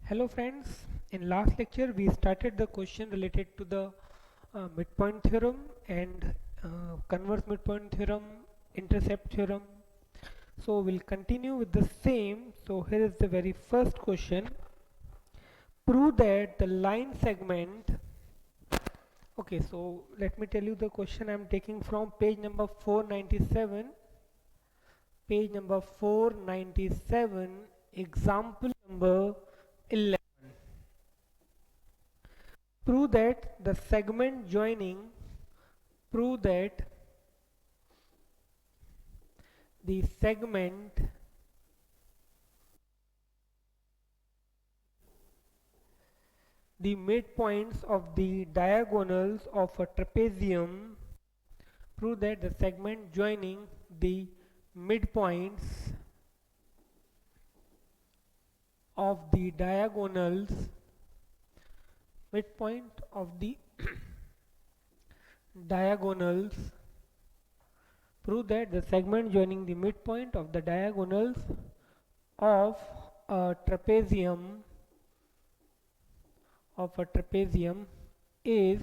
Hello friends, in last lecture we started the question related to the midpoint theorem and converse midpoint theorem, intercept theorem. So we'll continue with the same. So here is the very first question. Prove that the line segment. Okay, so let me tell you the question I'm taking from page number 497. Page number 497, example number 11. Prove that the segment joining prove that the segment the midpoints of the diagonals of a trapezium prove that the segment joining the midpoints of the midpoint of the diagonals prove that the segment joining the midpoint of the diagonals of a trapezium is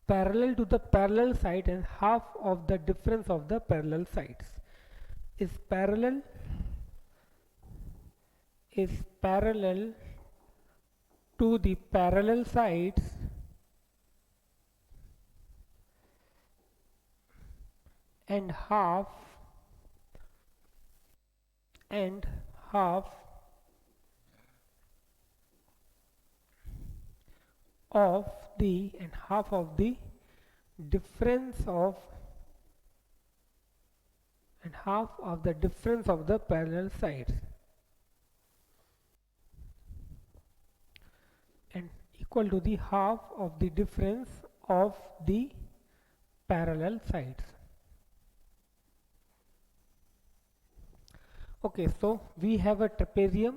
parallel to the parallel side and half of the difference of the parallel sides. Is parallel to the parallel sides and half of the difference of the parallel sides and equal to the half of the difference of the parallel sides. Okay, so we have a trapezium.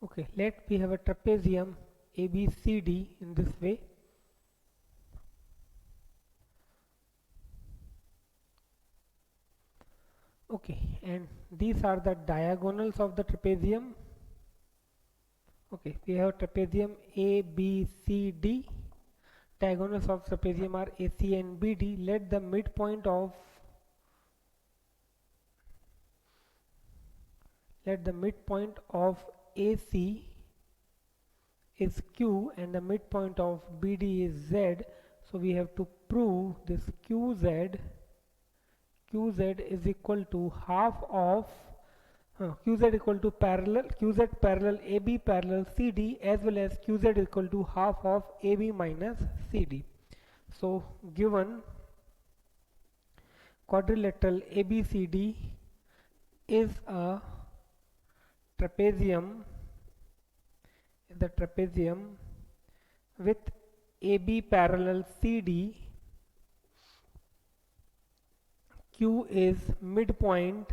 Okay, we have a trapezium ABCD in this way. Okay, and these are the diagonals of the trapezium. Okay, we have trapezium ABCD. Diagonals of trapezium are AC and BD. Let the midpoint of AC is Q and the midpoint of BD is Z. So we have to prove this QZ is equal to half of QZ equal to QZ parallel AB parallel CD, as well as QZ equal to half of AB minus CD. So given quadrilateral ABCD is a trapezium with AB parallel CD, Q is midpoint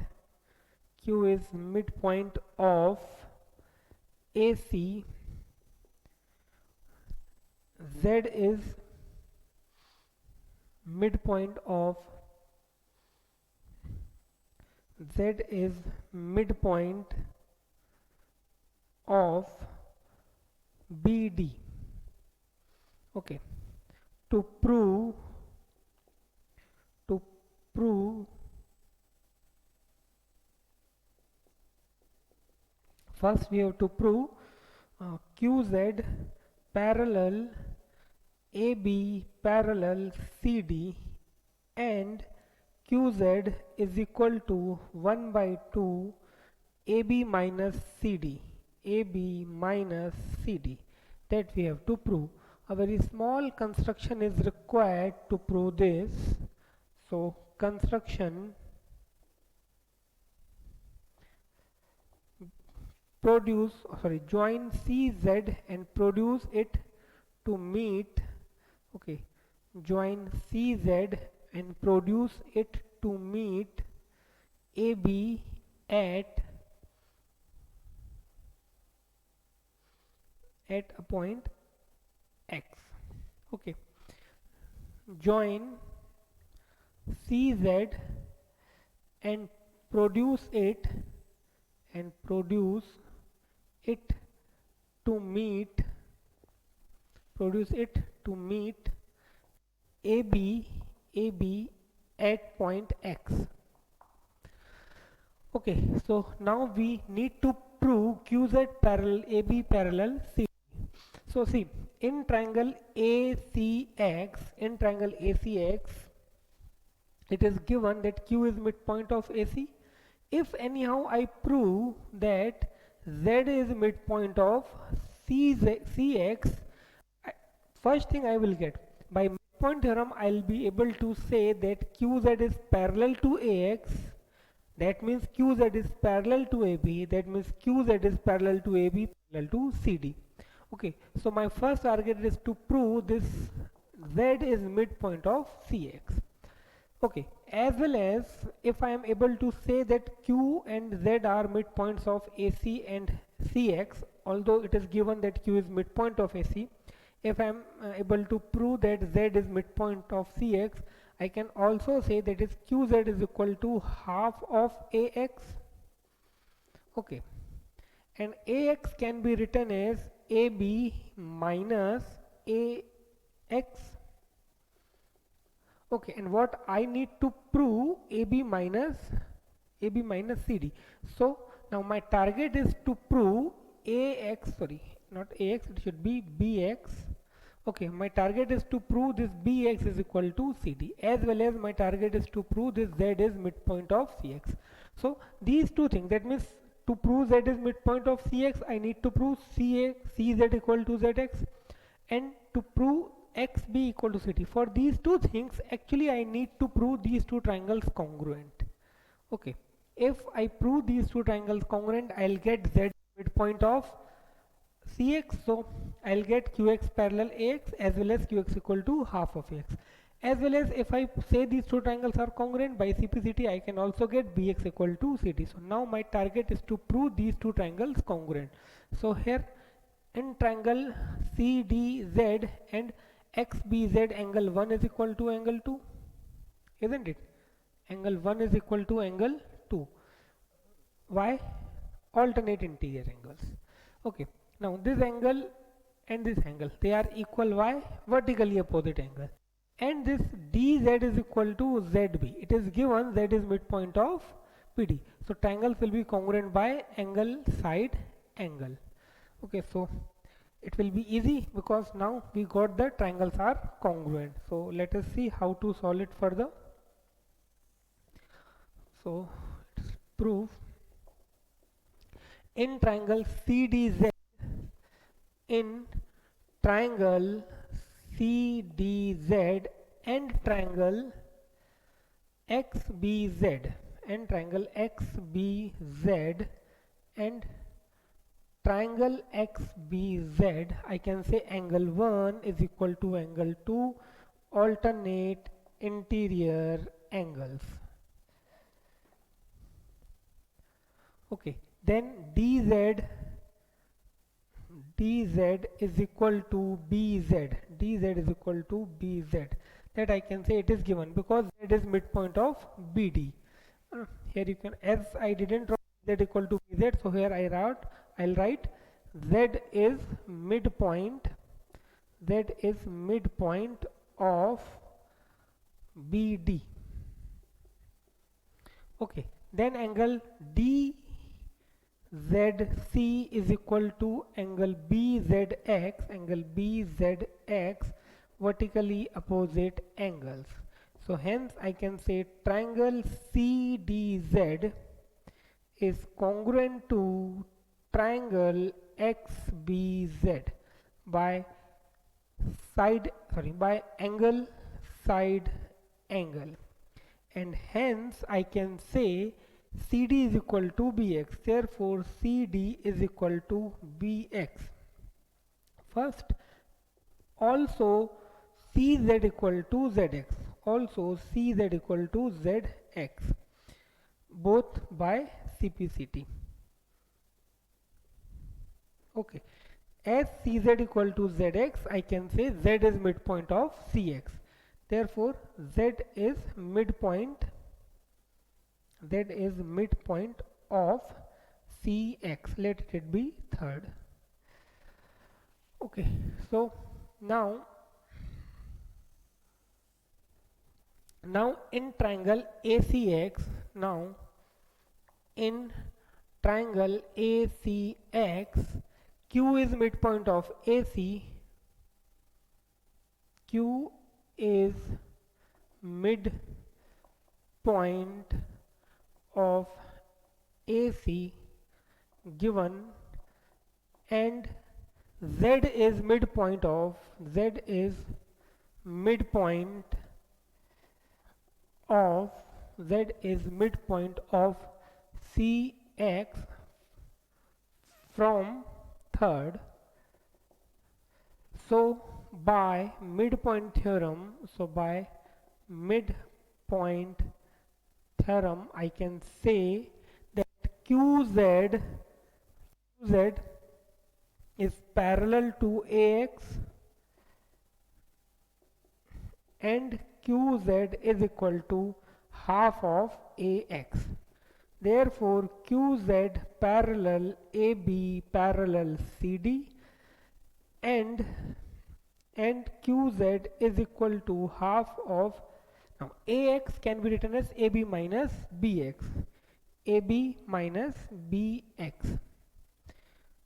of AC, Z is midpoint of BD. Okay, to prove first we have to prove QZ parallel AB parallel CD and QZ is equal to 1 by 2 AB minus CD, that we have to prove. A very small construction is required to prove this. So construction join CZ and produce it to meet. Okay, join CZ and produce it to meet AB at a point X. Okay, join CZ and produce it it to meet produce it to meet AB at point X. Okay, so now we need to prove QZ parallel AB parallel CD. So see, in triangle ACX, it is given that Q is midpoint of AC. If anyhow I prove that Z is midpoint of CX, first thing I will get, by midpoint theorem I will be able to say that QZ is parallel to AX, that means QZ is parallel to AB, that means QZ is parallel to AB, parallel to CD. Okay, so my first target is to prove this Z is midpoint of CX. Okay, as well as if I am able to say that Q and Z are midpoints of AC and CX, although it is given that Q is midpoint of AC, if I am able to prove that Z is midpoint of CX, I can also say that is QZ is equal to half of AX. Okay, and AX can be written as AB minus AX. Okay, and what I need to prove AB minus CD. So now my target is to prove AX, sorry, not AX, it should be BX. Okay, my target is to prove this BX is equal to CD, as well as my target is to prove this Z is midpoint of CX. So these two things, that means to prove Z is midpoint of CX, I need to prove CZ equal to ZX, and to prove XB equal to CD. For these two things, actually I need to prove these two triangles congruent. Okay, if I prove these two triangles congruent, I'll get Z midpoint of CX, so I'll get QX parallel AX as well as QX equal to half of AX. As well as if I say these two triangles are congruent by CPCT, I can also get BX equal to CD. So now my target is to prove these two triangles congruent. So here in triangle CDZ and XBZ, angle 1 is equal to angle 2, isn't it? Angle 1 is equal to angle 2. Why? Alternate interior angles. Okay, now this angle and this angle, they are equal. Why? Vertically opposite angle. And this DZ is equal to ZB. It is given Z is midpoint of PD. So triangles will be congruent by angle, side, angle. Okay, so it will be easy because now we got the triangles are congruent. So let us see how to solve it further. So let's prove in triangle CDZ, in triangle CDZ and triangle XBZ and triangle XBZ and triangle XBZ, I can say angle 1 is equal to angle 2, alternate interior angles. Okay, then DZ is equal to BZ. DZ is equal to BZ. That I can say it is given because Z is midpoint of BD. Here you can, as I didn't write Z equal to BZ, so here I'll write Z is midpoint of BD. Okay, then angle DZC is equal to angle BZX, vertically opposite angles. So hence I can say triangle CDZ is congruent to triangle XBZ by angle, side, angle, and hence I can say CD is equal to BX. Therefore CD is equal to BX. First, also CZ equal to ZX, also CZ equal to ZX, both by CPCT. Okay, as CZ equal to ZX, I can say Z is midpoint of CX. Therefore, Z is midpoint of Cx. Let it be third. Okay, so now in triangle ACX, now in triangle ACX, Q is midpoint of AC. Q is midpoint of AC given, and Z is midpoint of CX from third. So by midpoint theorem, I can say that QZ is parallel to AX and QZ is equal to half of AX. Therefore, QZ parallel AB parallel CD, and QZ is equal to half of, now AX can be written as AB minus BX.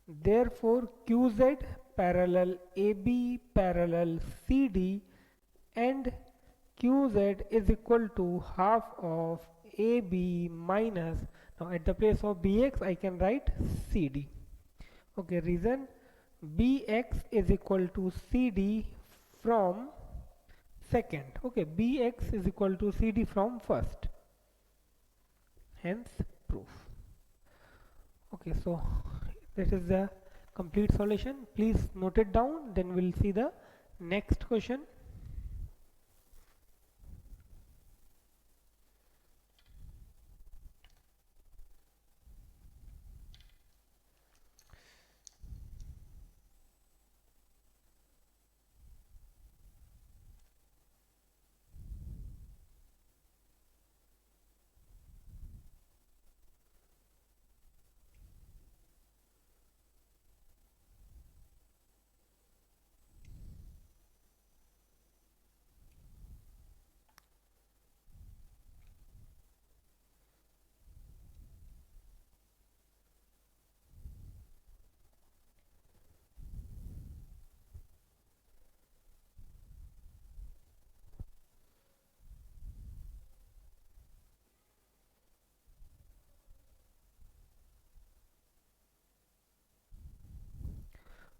Therefore, QZ parallel AB parallel CD, and QZ is equal to half of AB minus, now at the place of BX I can write CD. Okay, reason BX is equal to CD from second. Okay, BX is equal to CD from first. Hence proof. Okay, so this is the complete solution. Please note it down, then we'll see the next question.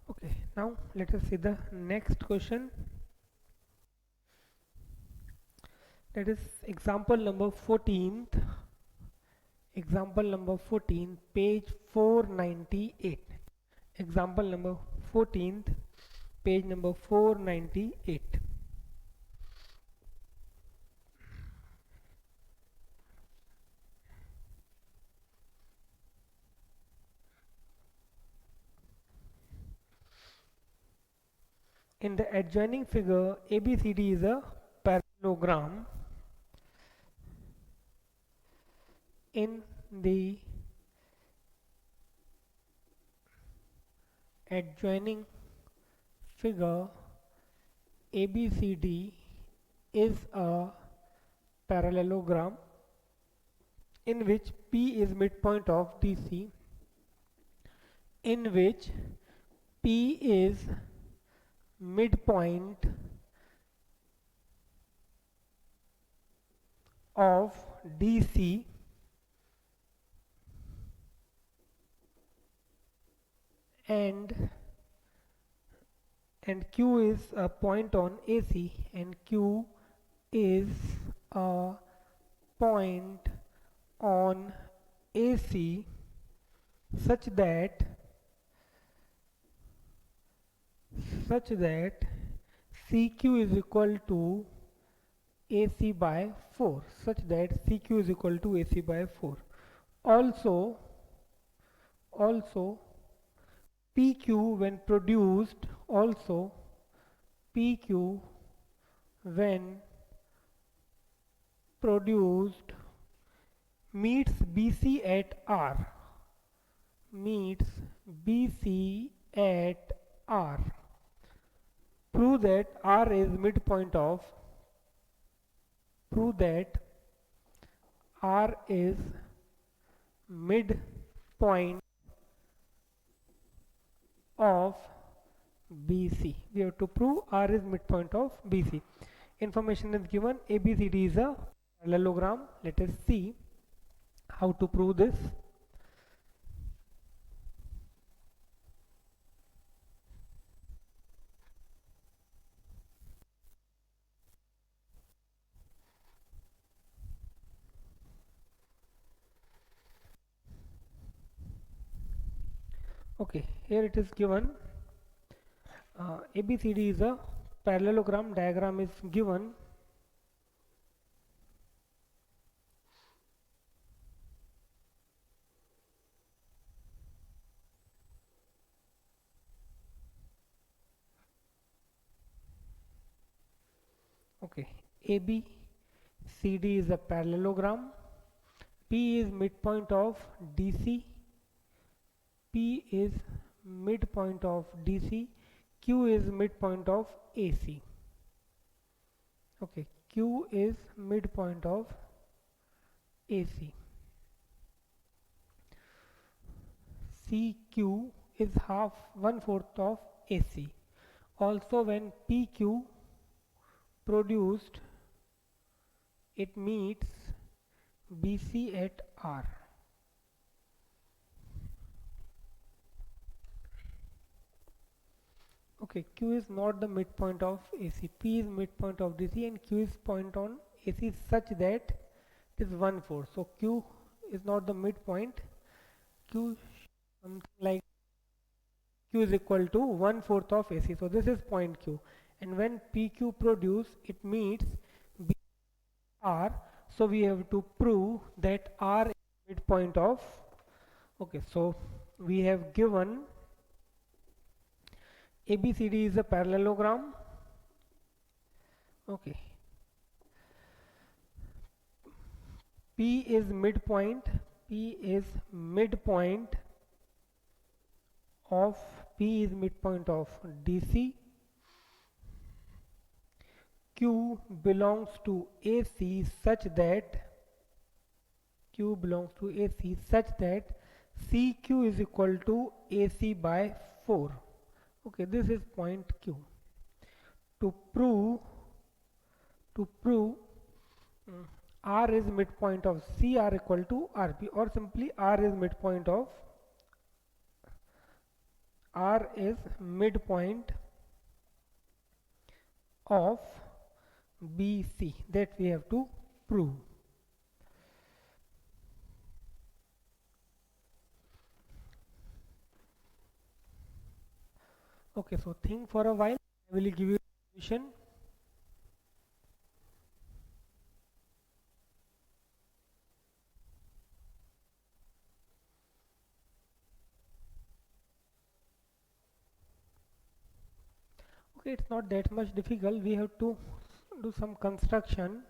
Okay, now let us see the next question. That is example number 14, page 498. Example number 14, page number 498. In the adjoining figure, ABCD is a parallelogram. In the adjoining figure, ABCD is a parallelogram in which P is midpoint of DC, in which P is midpoint of DC, and Q is a point on AC, and Q is a point on AC such that CQ is equal to AC by 4, such that CQ is equal to AC by 4. Also PQ when produced, produced meets BC at R, meets BC at R. Prove that R is midpoint of, prove that R is midpoint of BC. We have to prove R is midpoint of BC. Information is given. ABCD is a parallelogram. Let us see how to prove this. Okay, here it is given. ABCD is a parallelogram. Diagram is given. Okay, ABCD is a parallelogram. P is midpoint of DC. P is midpoint of DC. Q is midpoint of AC. Okay, Q is midpoint of AC. CQ is half 1/4 of AC. Also, when PQ produced, it meets BC at R. Okay, Q is not the midpoint of AC. P is midpoint of DC and Q is point on AC such that it is 1/4. So Q is not the midpoint. Q something like Q is equal to 1/4 of AC. So this is point Q. And when PQ produce, it meets R. So we have to prove that R is midpoint of. Okay, so we have given ABCD is a parallelogram. Okay. P is midpoint. P is midpoint of DC. Q belongs to AC such that CQ is equal to AC by 4. Okay, this is point Q. To prove R is midpoint of CR equal to RP, or simply R is midpoint of BC, that we have to prove. Okay, so think for a while. I will give you a solution. Okay, it's not that much difficult. We have to do some construction.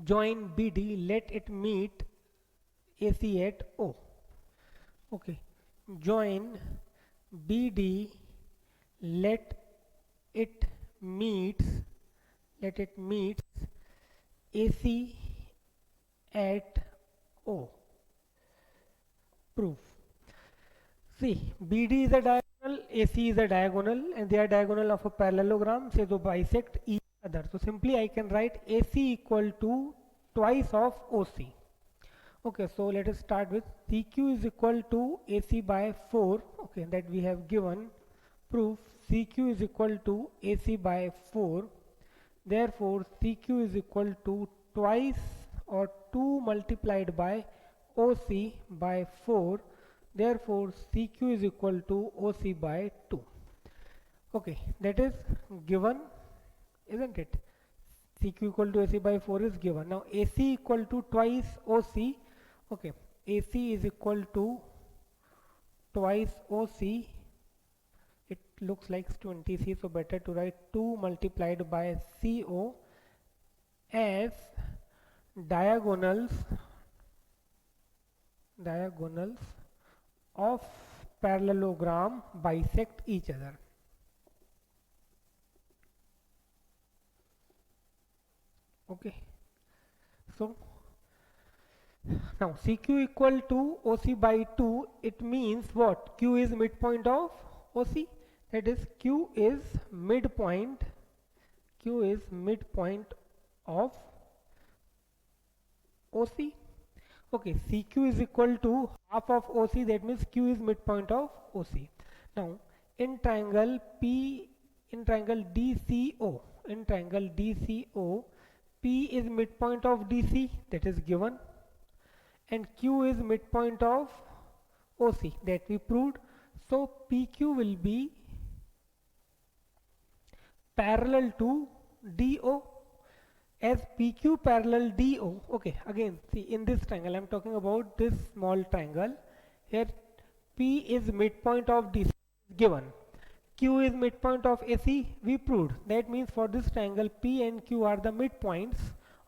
Join BD, let it meet AC at O. Okay, join BD, let it meets AC at O. Proof. See, BD is a diagonal, AC is a diagonal, and they are diagonal of a parallelogram, say they bisect each other. So simply I can write AC equal to twice of OC. Okay, so let us start with CQ is equal to AC by 4. Okay, that we have given. Proof, CQ is equal to AC by 4. Therefore, CQ is equal to twice or 2 multiplied by OC by 4. Therefore, CQ is equal to OC by 2. Okay, that is given, isn't it? CQ equal to AC by 4 is given. Now AC equal to twice OC. Okay, AC is equal to twice OC. It looks like 20C, so better to write 2 multiplied by CO as diagonals of parallelogram bisect each other. Okay, so now CQ equal to OC by 2, it means what? Q is midpoint of OC, that is Q is midpoint of OC. Okay, CQ is equal to half of OC, that means Q is midpoint of OC. Now in triangle DCO, P is midpoint of DC, that is given, and Q is midpoint of OC, that we proved. So PQ will be parallel to DO, as PQ parallel DO. Okay, again see, in this triangle, I am talking about this small triangle. Here P is midpoint of DC given, Q is midpoint of AC, we proved. That means for this triangle P and Q are the midpoints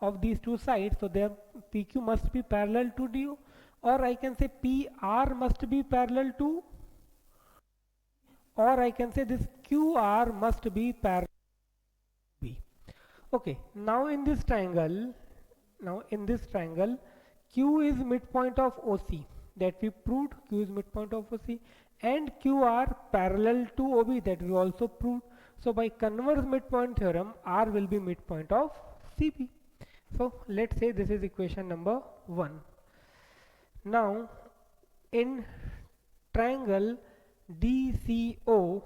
of these two sides, so their PQ must be parallel to DO, or I can say PR must be parallel to, or I can say this QR must be parallel to B. Okay, now in this triangle, Q is midpoint of OC, that we proved. Q is midpoint of OC, and QR parallel to OB, that we also proved. So by converse midpoint theorem, R will be midpoint of CP. So let's say this is equation number 1. Now in triangle DCO,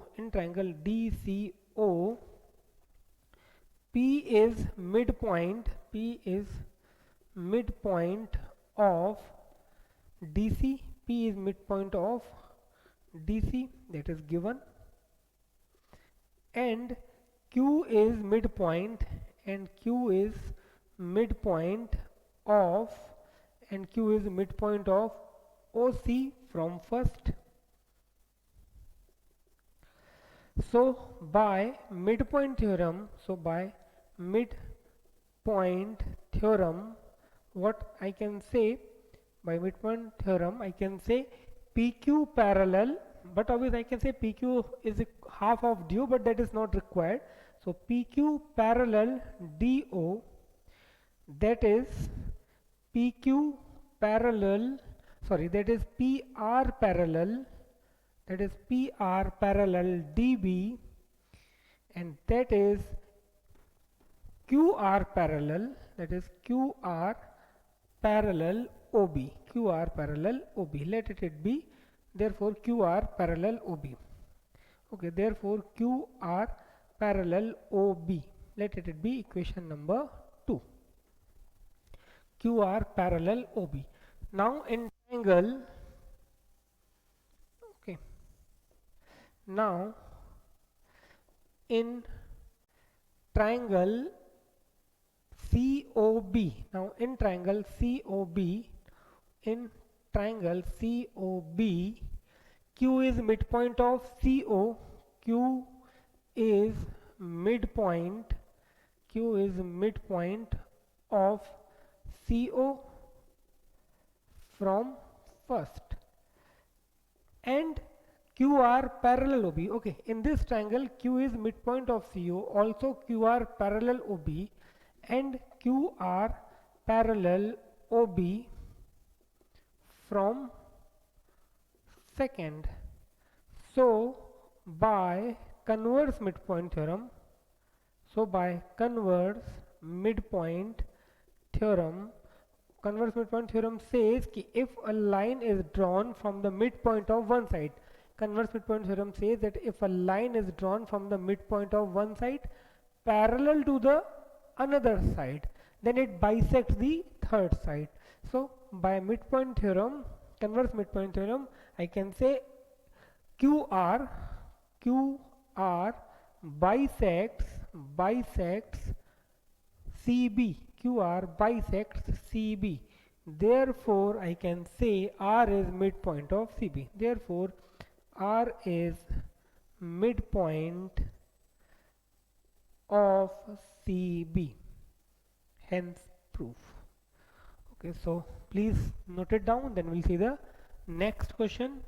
P is midpoint of DC, P is midpoint of DC, that is given, and Q is midpoint, and Q is midpoint of OC from first. So by midpoint theorem, what I can say, by midpoint theorem I can say PQ parallel, but obviously I can say PQ is half of DO, but that is not required. So PQ parallel DO, that is PR parallel DB, and that is QR parallel OB, let it be, therefore QR parallel OB. Okay, therefore QR parallel OB, let it be equation number 2, QR parallel OB. Now in triangle, okay, now in triangle COB, Q is midpoint of CO, Q is midpoint of CO from first, and QR parallel OB. Okay, in this triangle Q is midpoint of CO, also QR parallel OB, and QR parallel OB from second. So by converse midpoint theorem, converse midpoint theorem says कि if a line is drawn from the midpoint of one side, converse midpoint theorem says that if a line is drawn from the midpoint of one side parallel to the another side, then it bisects the third side. So by midpoint theorem, converse midpoint theorem, I can say QR bisects CB, QR bisects CB, therefore I can say R is midpoint of CB, therefore R is midpoint of CB, hence proof. Okay, so please note it down, then we'll see the next question.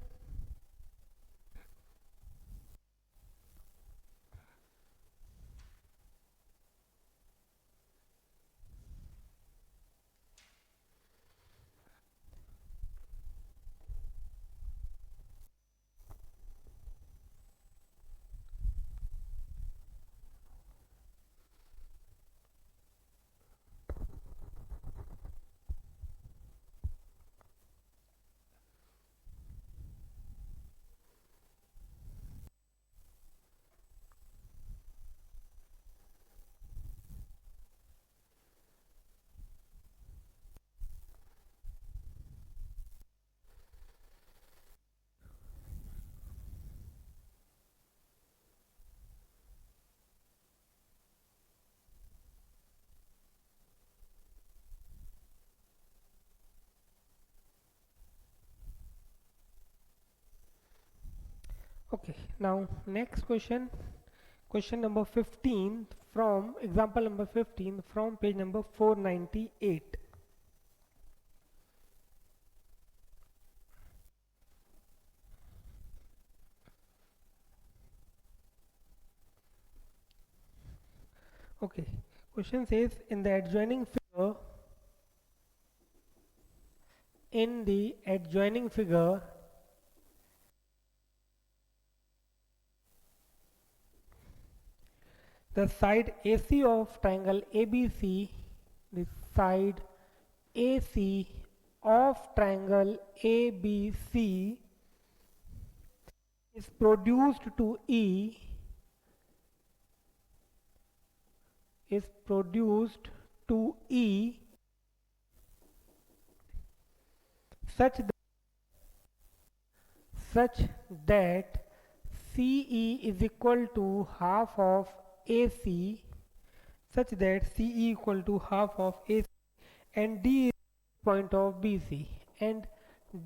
Okay, now next question, question number 15 from example number 15 from page number 498. Okay, question says in the adjoining figure, the side AC of triangle ABC, the side AC of triangle ABC is produced to E such that CE is equal to half of AC, and D is point of BC, and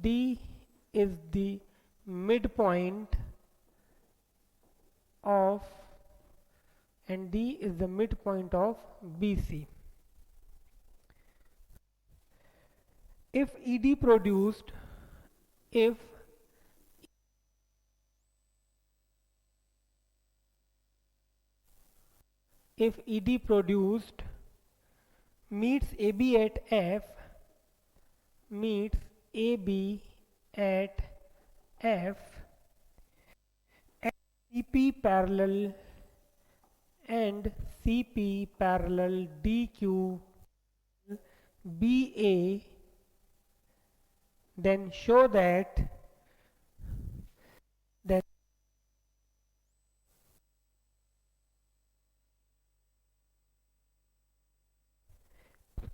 D is the midpoint of BC. If ED produced meets AB at F, and CP parallel DQ BA, then show that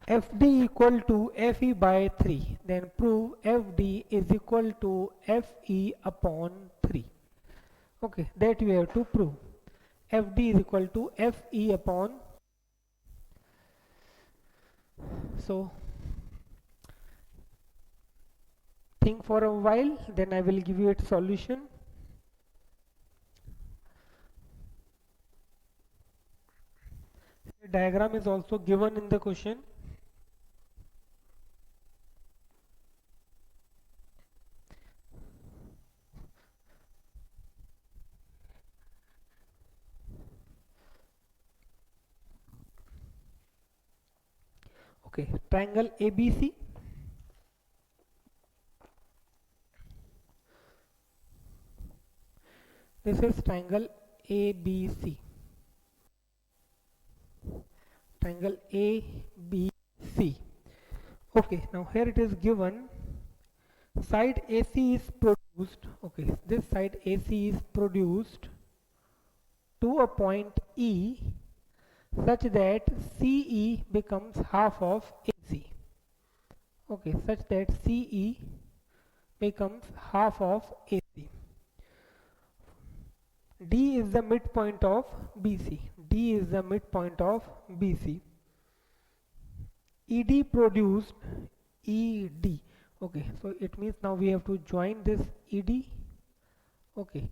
FD equal to FE by 3, then prove FD is equal to FE upon 3. Okay, that we have to prove. FD is equal to FE upon. So think for a while, then I will give you its solution. The diagram is also given in the question. Okay, triangle ABC. This is triangle ABC. Triangle ABC. Okay, now here it is given side AC is produced. Okay, this side AC is produced to a point E such that CE becomes half of AC. Okay, such that CE becomes half of AC. D is the midpoint of BC. ED produced ED. Okay, so it means now we have to join this ED. Okay,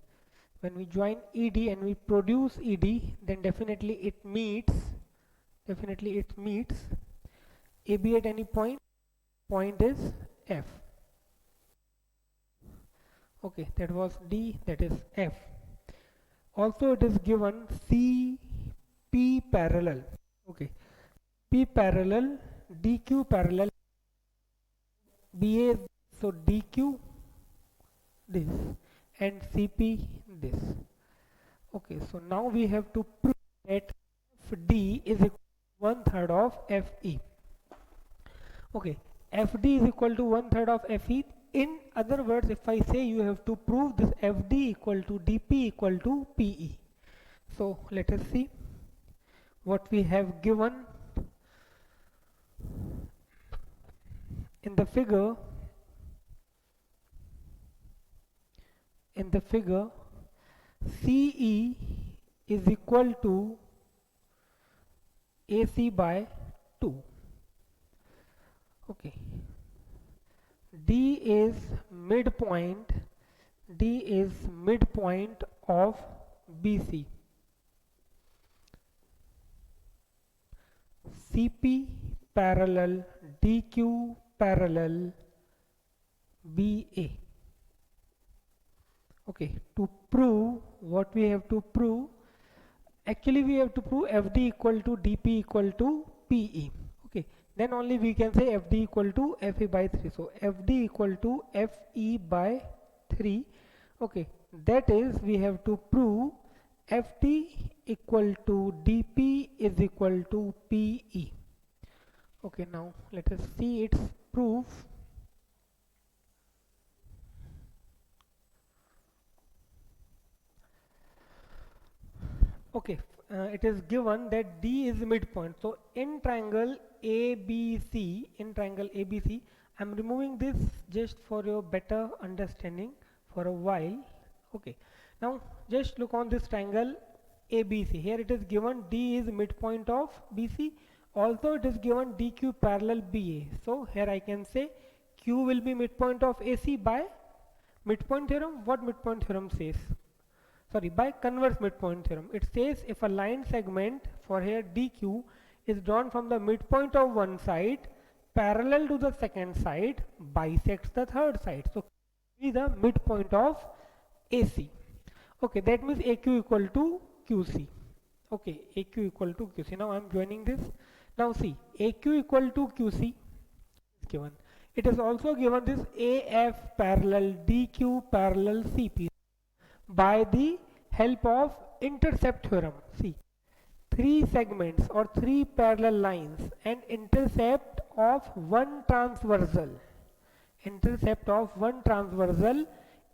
when we join ED and we produce ED, then definitely it meets AB at any point is F. Okay, that was D, that is F. Also it is given CP parallel. Okay, P parallel, DQ parallel, BA, so DQ this and CP this. Okay, so now we have to prove that FD is equal to 1/3 of FE. Okay, FD is equal to 1/3 of FE. In other words, if I say you have to prove this FD equal to DP equal to PE. So let us see what we have given in the figure. In the figure, CE is equal to AC by 2. Okay, D is midpoint of BC. CP parallel DQ parallel BA. Okay, to prove what we have to prove, actually we have to prove FD equal to DP equal to PE. Okay, then only we can say FD equal to FE by 3. So FD equal to FE by 3. Okay, that is we have to prove FD equal to DP is equal to PE. Okay, now let us see its proof. Okay, it is given that D is midpoint. So in triangle ABC, I'm removing this just for your better understanding for a while. Okay, now just look on this triangle ABC. Here it is given D is midpoint of BC. Also it is given DQ parallel BA. So here I can say Q will be midpoint of AC by midpoint theorem. What midpoint theorem says? Sorry, by converse midpoint theorem. It says if a line segment, for here DQ, is drawn from the midpoint of one side parallel to the second side bisects the third side. So be the midpoint of AC. Okay, that means AQ equal to QC. Okay, AQ equal to QC. Now I am joining this. Now see, AQ equal to QC is given. It is also given this AF parallel DQ parallel CP by the help of intercept theorem. See, 3 segments or 3 parallel lines and intercept of one transversal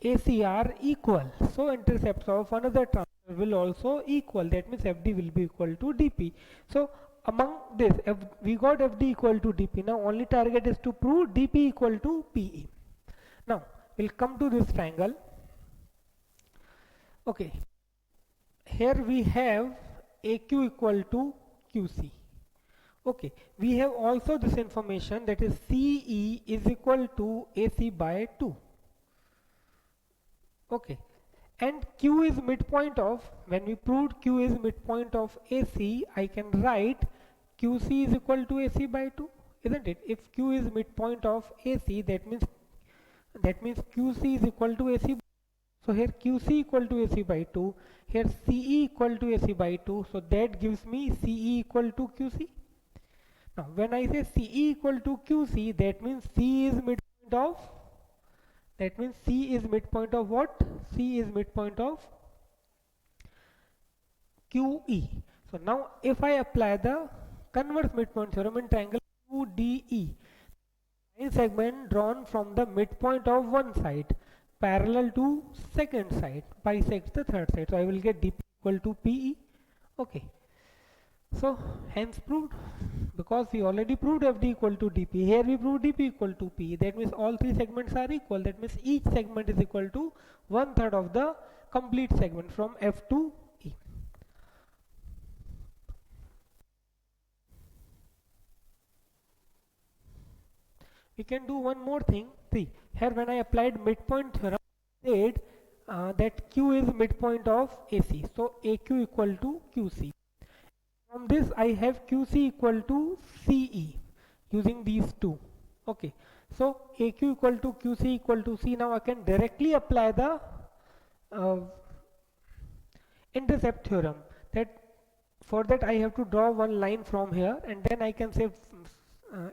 ACR equal. So intercepts of another transversal will also equal. That means FD will be equal to DP. So among this, if we got FD equal to DP, now only target is to prove DP equal to PE. Now we'll come to this triangle. Okay, here we have AQ equal to QC. Okay, we have also this information, that is CE is equal to AC by 2. Okay, and Q is midpoint of, when we proved Q is midpoint of AC, I can write QC is equal to AC by 2, isn't it? If Q is midpoint of AC, that means QC is equal to AC. So here QC equal to AC by 2, here CE equal to AC by 2, so that gives me CE equal to QC. Now when I say CE equal to QC, that means C is midpoint of, what? C is midpoint of QE. So now if I apply the converse midpoint theorem in triangle QDE, line segment drawn from the midpoint of one side parallel to second side bisects the third side, so I will get DP equal to PE. Okay, so hence proved, because we already proved FD equal to DP, here we proved DP equal to PE. That means all 3 segments are equal. That means each segment is equal to 1/3 of the complete segment from F to E. We can do one more thing. See, here when I applied midpoint theorem, I said that Q is midpoint of AC. So AQ equal to QC. From this I have QC equal to CE using these two. Okay. So AQ equal to QC equal to C. Now I can directly apply the uh, intercept theorem. That for that I have to draw one line from here, and then I can say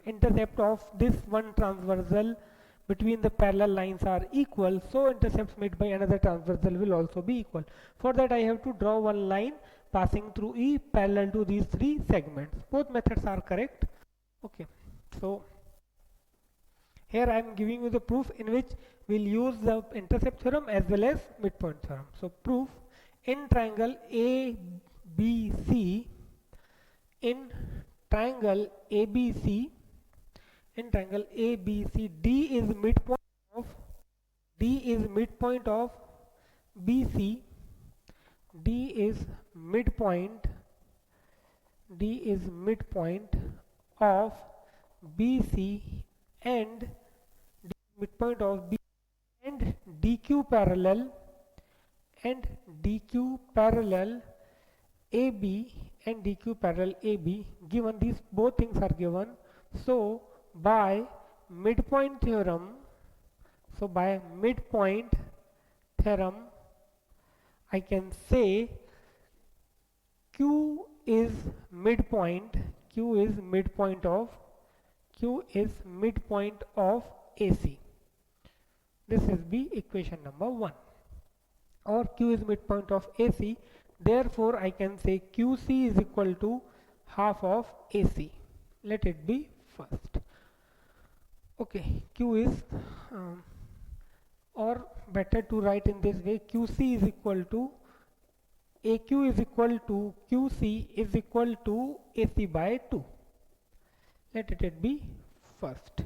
intercept of this one transversal between the parallel lines are equal, so intercepts made by another transversal will also be equal. For that I have to draw one line passing through E parallel to these three segments. Both methods are correct. Okay, so here I am giving you the proof in which we'll use the intercept theorem as well as midpoint theorem. So proof: in triangle ABC, in triangle ABC, in triangle ABC, D is midpoint of BC. D is midpoint of BC, and midpoint of B, and DQ parallel AB, and DQ parallel AB. Given these both things are given, so by midpoint theorem, I can say Q is midpoint of AC. This is the equation number 1. Or Q is midpoint of AC. Therefore, I can say QC is equal to half of AC. Let it be first. Okay, Q is, or better to write in this way, QC is equal to AQ is equal to QC is equal to AC by 2. Let it be first.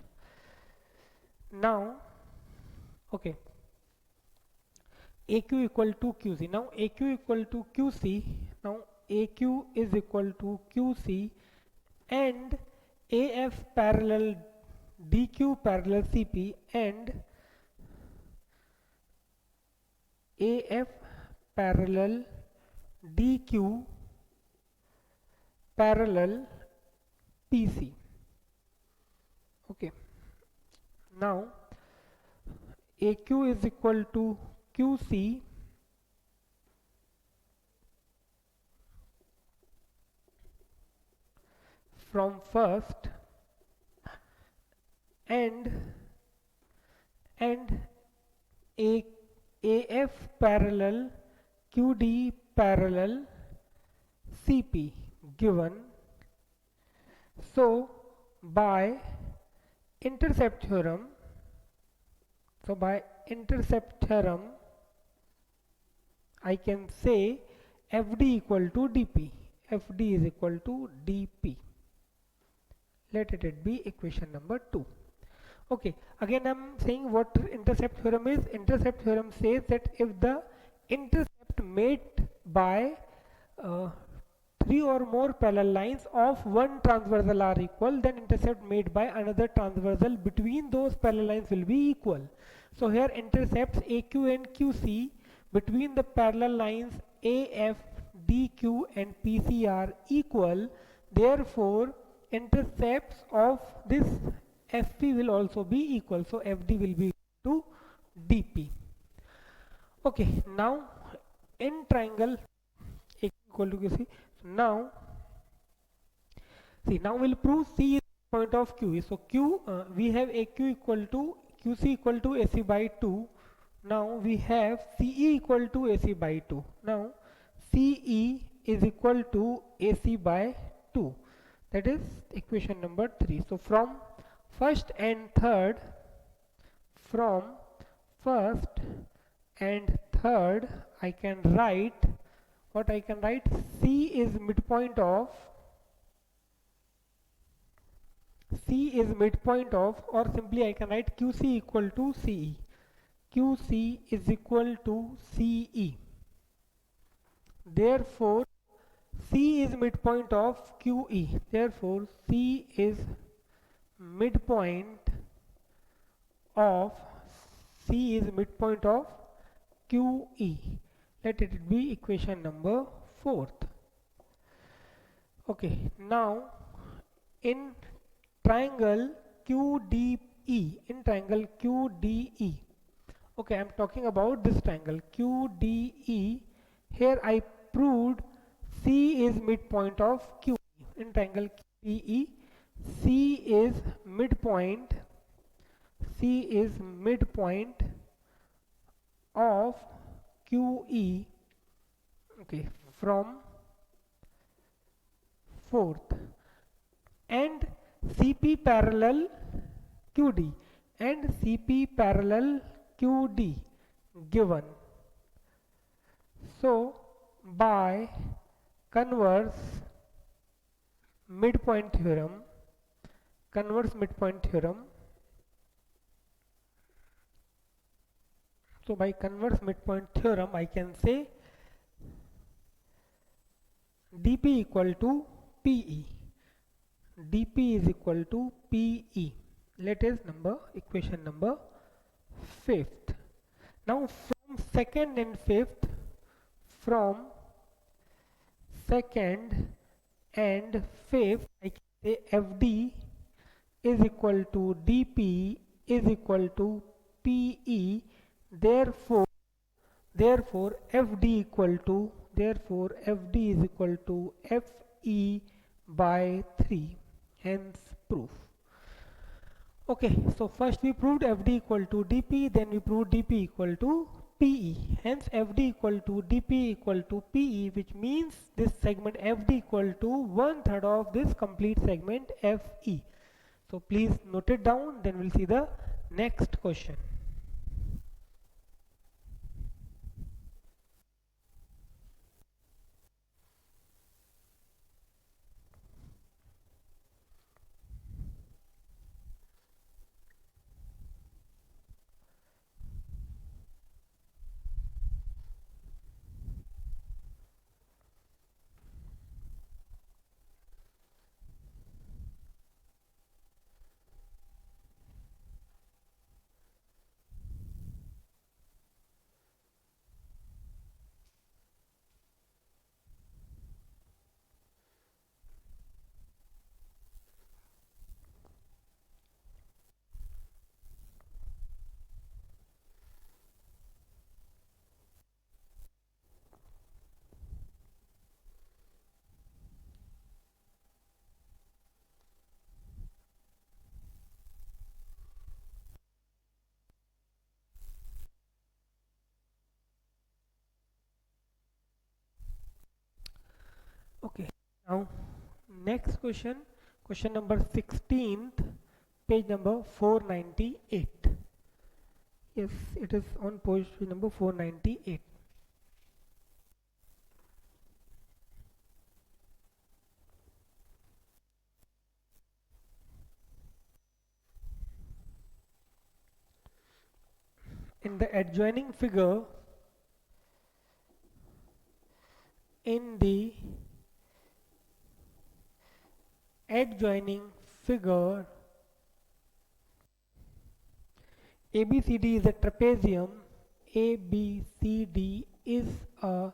Now, okay, AQ equal to QC. Now AQ equal to QC. Now AQ is equal to QC, and AF parallel DQ parallel CP, and AF parallel DQ parallel PC. Okay. Now AQ is equal to QC from first, and AF parallel QD parallel CP given. So by intercept theorem, I can say FD equal to DP. FD is equal to DP. Let it be equation number 2. Okay, again I am saying what intercept theorem is. Intercept theorem says that if the intercept made by 3 or more parallel lines of one transversal are equal, then intercept made by another transversal between those parallel lines will be equal. So here intercepts AQ and QC between the parallel lines AF, DQ and PC are equal. Therefore intercepts of this FP will also be equal. So FD will be equal to DP. Okay, now in triangle equal to QC. Now see, now we'll prove C is point of QE. So we have AQ equal to QC equal to AC by 2. Now we have CE equal to AC by 2. Now CE is equal to AC by 2. That is equation number 3. So from first and third, I can write what I can write. C is midpoint of, or simply I can write QC equal to CE. QC is equal to CE. Therefore C is midpoint of QE. Therefore C is midpoint of QE. Let it be equation number 4th. Okay, now in triangle QDE, okay, I'm talking about this triangle QDE. Here I proved C is midpoint of QE. In triangle QDE, C is midpoint, C is midpoint of QE, okay, from 4th, and CP parallel QD, and CP parallel QD given. So by converse midpoint theorem, so by converse midpoint theorem I can say dP equal to PE. dP is equal to PE. Let us equation number 5th. Now from second and fifth, I can say FD is equal to dP is equal to PE. Therefore FD is equal to FE by 3. Hence proof. Okay, so first we proved FD equal to dP, then we proved dP equal to PE. Hence FD equal to dP equal to PE, which means this segment FD equal to 1/3 of this complete segment FE. So please note it down, then we'll see the next question. Okay, now next question number 16th, page number 498. Yes, it is on page number 498. In the adjoining figure, ABCD is a trapezium. ABCD is a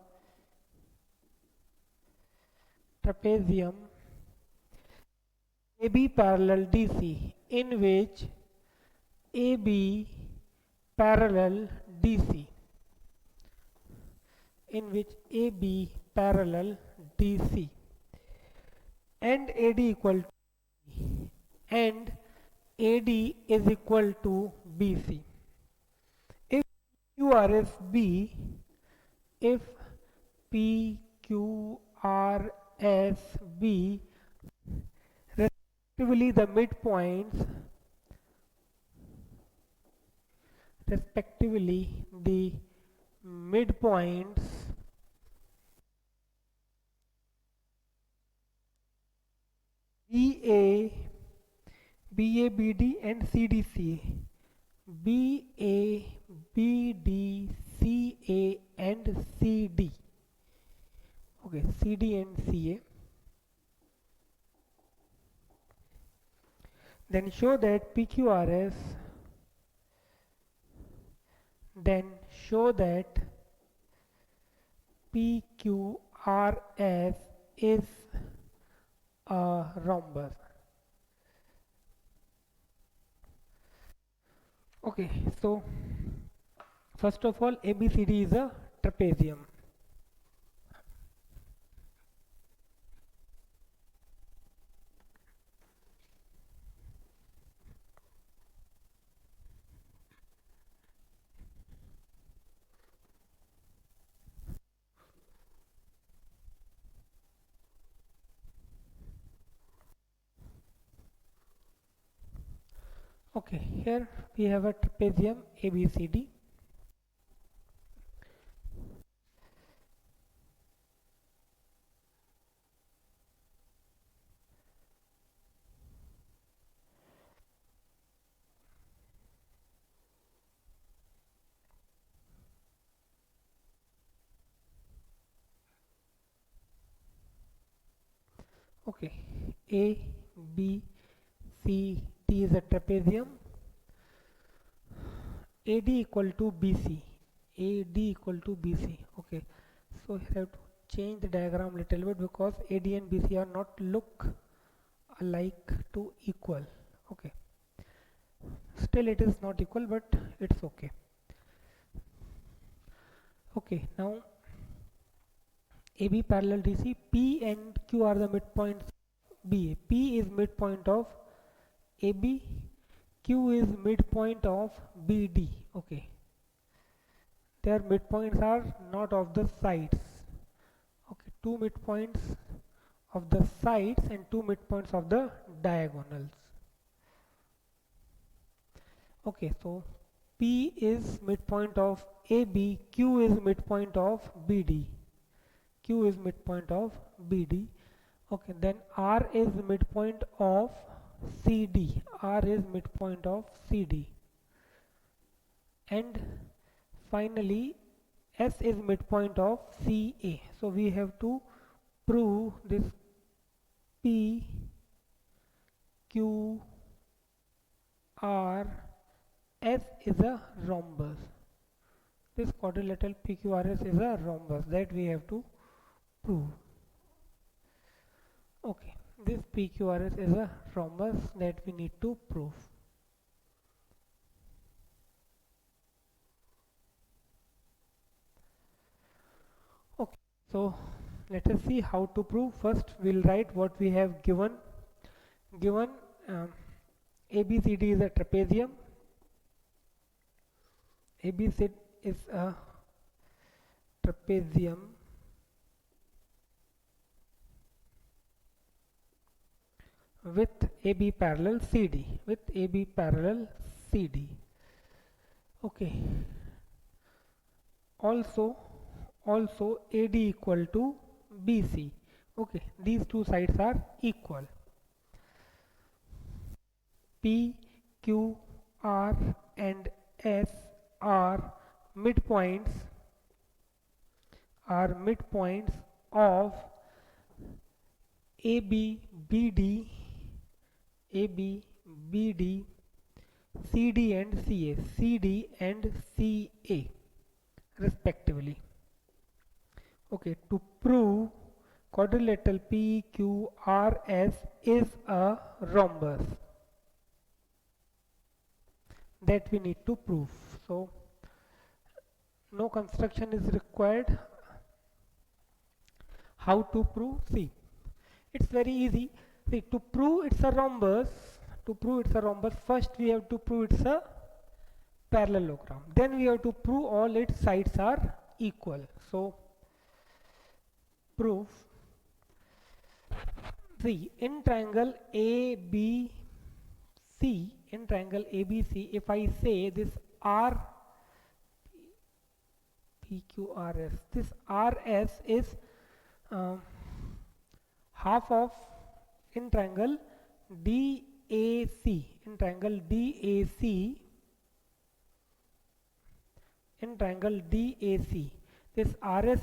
trapezium. AB parallel DC, in which AB parallel DC, and AD equal to and AD is equal to BC. If QRSB, if PQRSB, respectively the midpoints, BA, BD and CDCA, BA, BD, CA and CD. Okay, CD and CA. Then show that PQRS show that PQRS is a rhombus. Okay, so first of all, ABCD is a trapezium. Okay, here we have a trapezium ABCD. Okay, A, B, C, D is a trapezium. AD equal to BC. AD equal to BC. Okay, so here I have to change the diagram little bit because AD and BC are not look alike to equal. Okay, still it is not equal, but it's okay. Okay, now AB parallel DC, P and Q are the midpoints. BA. P is midpoint of AB, Q is midpoint of BD. Okay, their midpoints are not of the sides. Okay, two midpoints of the sides and two midpoints of the diagonals. Okay, so P is midpoint of AB, Q is midpoint of BD. Q is midpoint of BD. Okay, then R is midpoint of CD. R is midpoint of CD. And finally, S is midpoint of CA. So we have to prove this P, Q, R, S is a rhombus. This quadrilateral PQRS is a rhombus that we have to prove. Okay, this PQRS is a rhombus that we need to prove. Okay, so let us see how to prove. First, we'll write what we have given. Given ABCD is a trapezium. ABCD is a trapezium with AB parallel CD. With AB parallel CD. Okay. Also AD equal to BC. Okay, these two sides are equal. P, Q, R and S are midpoints of AB, BD, CD and CA, CD and CA respectively. Okay, to prove quadrilateral PQRS is a rhombus, that we need to prove. So no construction is required. How to prove? See, it's very easy. See, to prove it's a rhombus, first we have to prove it's a parallelogram. Then we have to prove all its sides are equal. So proof. See, in triangle ABC, if I say this R PQRS, this RS is half of in triangle DAC. In triangle DAC, this RS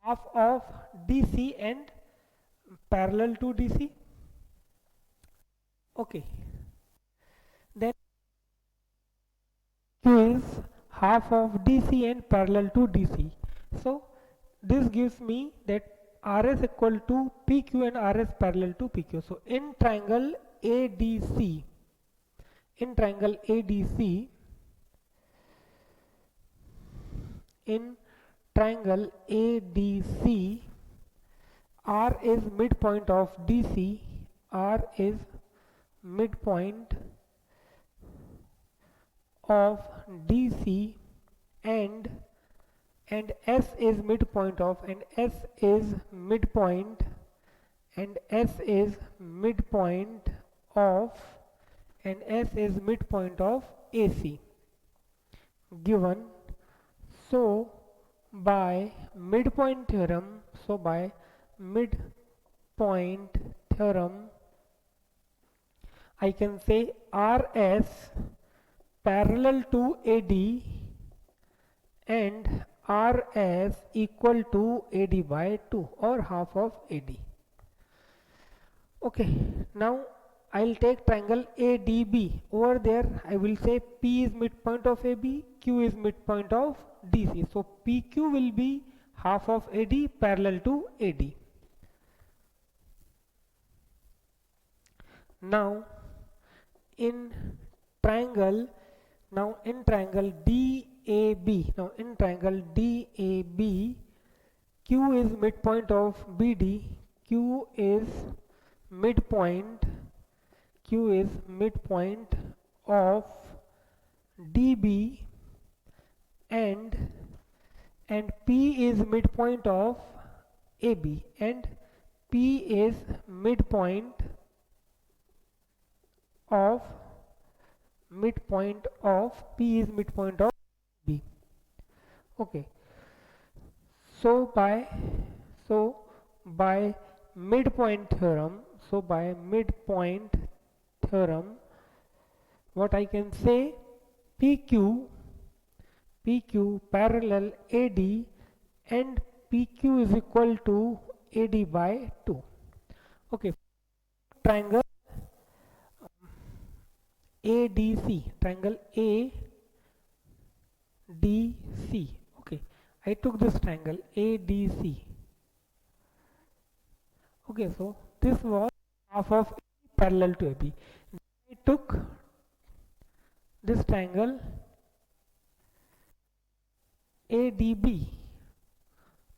half of DC and parallel to DC. Okay, then Q is half of DC and parallel to DC. So this gives me that RS equal to PQ and RS parallel to PQ. So in triangle ADC, in triangle ADC, in triangle ADC, R is midpoint of DC, R is midpoint of DC, and S is midpoint of, and S is midpoint, and S is midpoint of, and S is midpoint of AC given. So by midpoint theorem, I can say RS parallel to AD and RS equal to AD by 2 or half of AD. Okay, now I'll take triangle ADB. Over there I will say P is midpoint of AB, Q is midpoint of DC. So PQ will be half of AD parallel to AD. Now in triangle DAB, Q is midpoint of BD, Q is midpoint of DB, and P is midpoint of AB, and P is midpoint of P is midpoint of B. Okay, so by midpoint theorem, what I can say, PQ parallel AD, and PQ is equal to AD by 2. Okay, triangle ADC, triangle ADC. Okay, I took this triangle ADC. Okay, so this was half of parallel to AB. I took this triangle ADB,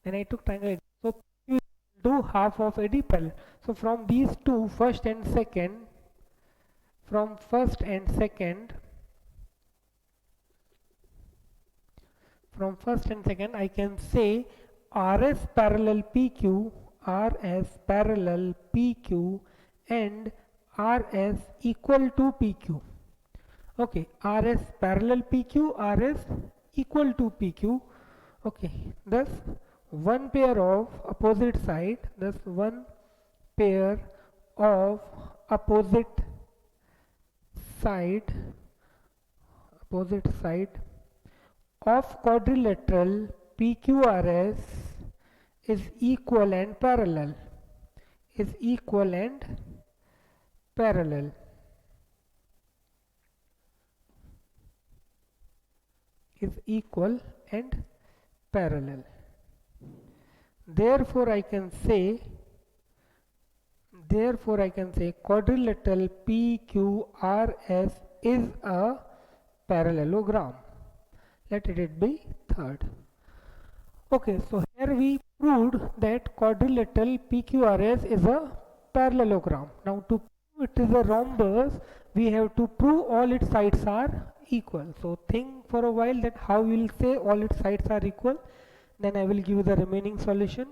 and I took triangle AD. So Q is equal to half of AD parallel. So from these two, first and second, I can say RS parallel PQ, and RS equal to PQ. Okay, RS parallel PQ, RS equal to PQ. Okay, thus one pair of opposite side, of quadrilateral PQRS is equal and parallel, Therefore I can say quadrilateral PQRS is a parallelogram. Let it be third. Okay, so here we proved that quadrilateral PQRS is a parallelogram. Now to prove it is a rhombus, we have to prove all its sides are equal. So think for a while that how we will say all its sides are equal. Then I will give you the remaining solution.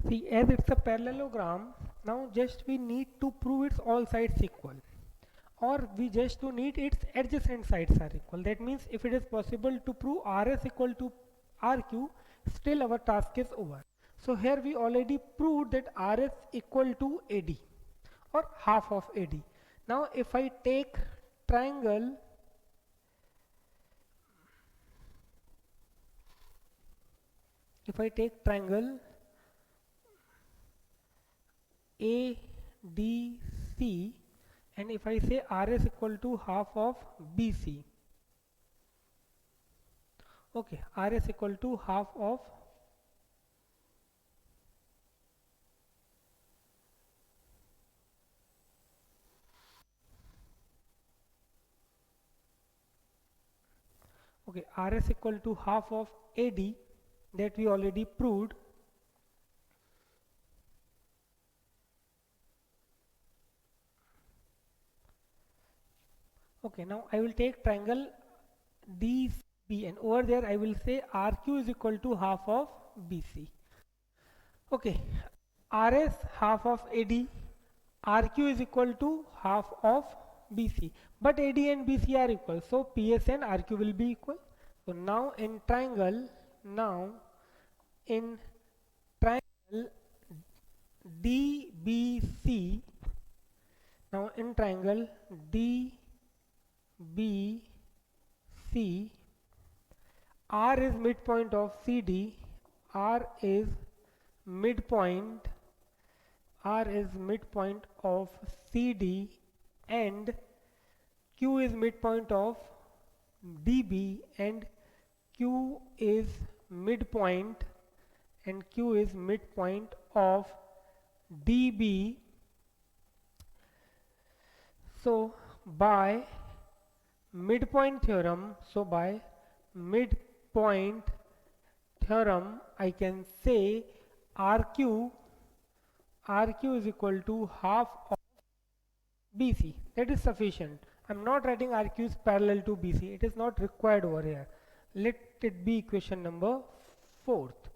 See, as it's a parallelogram, Now just we need to prove its all sides equal, or we just to need its adjacent sides are equal. That means if it is possible to prove RS equal to RQ, still our task is over. So here we already proved that RS equal to AD or half of AD. Now if I take triangle ADC, and if I say RS equal to half of BC, okay, RS equal to half of okay, RS equal to half of AD, that we already proved. Okay, now I will take triangle DCB, and over there I will say RQ is equal to half of BC. Okay, RS half of AD, RQ is equal to half of BC, but AD and BC are equal, so PS and RQ will be equal. So now in triangle DBC, now in triangle DBC, R is midpoint of CD, R is midpoint of CD, and Q is midpoint of DB, and Q is midpoint of DB. So by midpoint theorem, I can say RQ is equal to half of BC. That is sufficient. I'm not writing RQ is parallel to BC. It is not required over here. Let it be equation number 4th.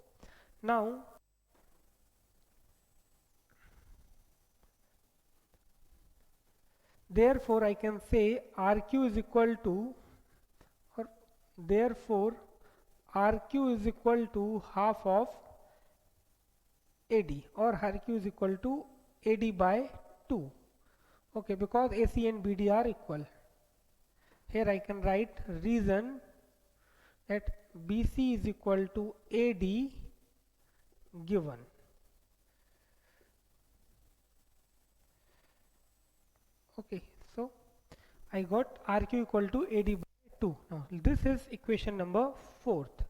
Now therefore I can say RQ is equal to, or therefore RQ is equal to half of AD, or RQ is equal to AD by 2. Okay, because AC and BD are equal. Here I can write reason that BC is equal to AD given. Okay, so I got RQ equal to AD by 2. Now this is equation number 4th.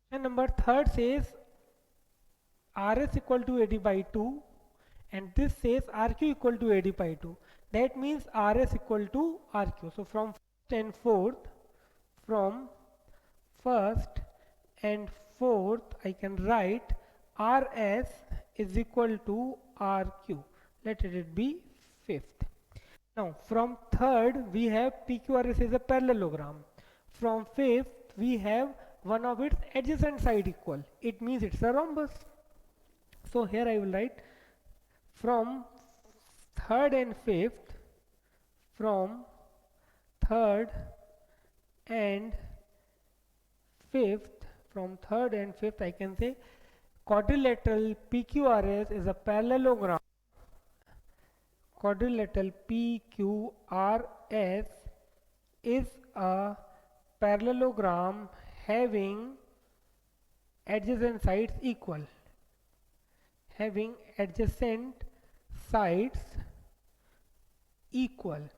Equation number 3rd says RS equal to AD by 2, and this says RQ equal to AD by 2. That means RS equal to RQ. So from first and fourth I can write RS is equal to RQ. Let it be 5th. Now from 3rd we have PQRS is a parallelogram. From 5th we have one of its adjacent side equal. It means it's a rhombus. So here I will write from 3rd and 5th, from 3rd and 5th, I can say quadrilateral PQRS is a parallelogram. Quadrilateral PQRS is a parallelogram having adjacent sides equal. Having adjacent sides equal.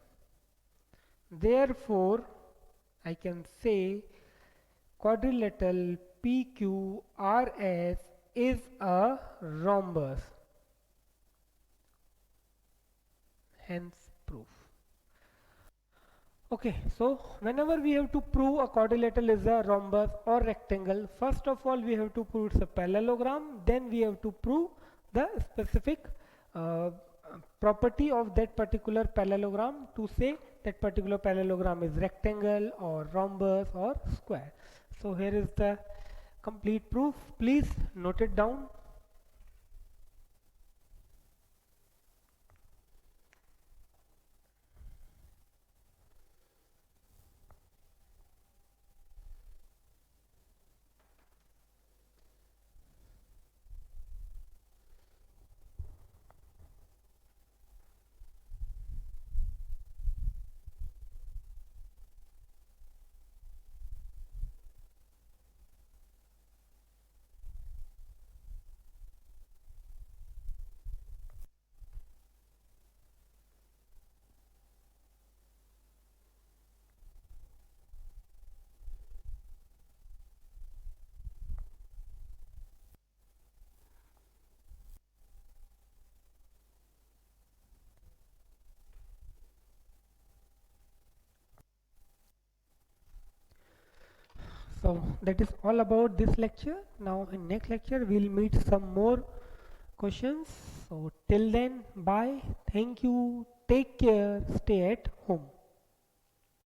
Therefore, I can say quadrilateral PQRS is a rhombus. Hence proof. Okay, so whenever we have to prove a quadrilateral is a rhombus or rectangle, first of all we have to prove it's a parallelogram, then we have to prove the specific property of that particular parallelogram to say that particular parallelogram is rectangle or rhombus or square. So here is the complete proof. Please note it down. So that is all about this lecture. Now in next lecture we'll meet some more questions. So till then, bye. Thank you. Take care. Stay at home.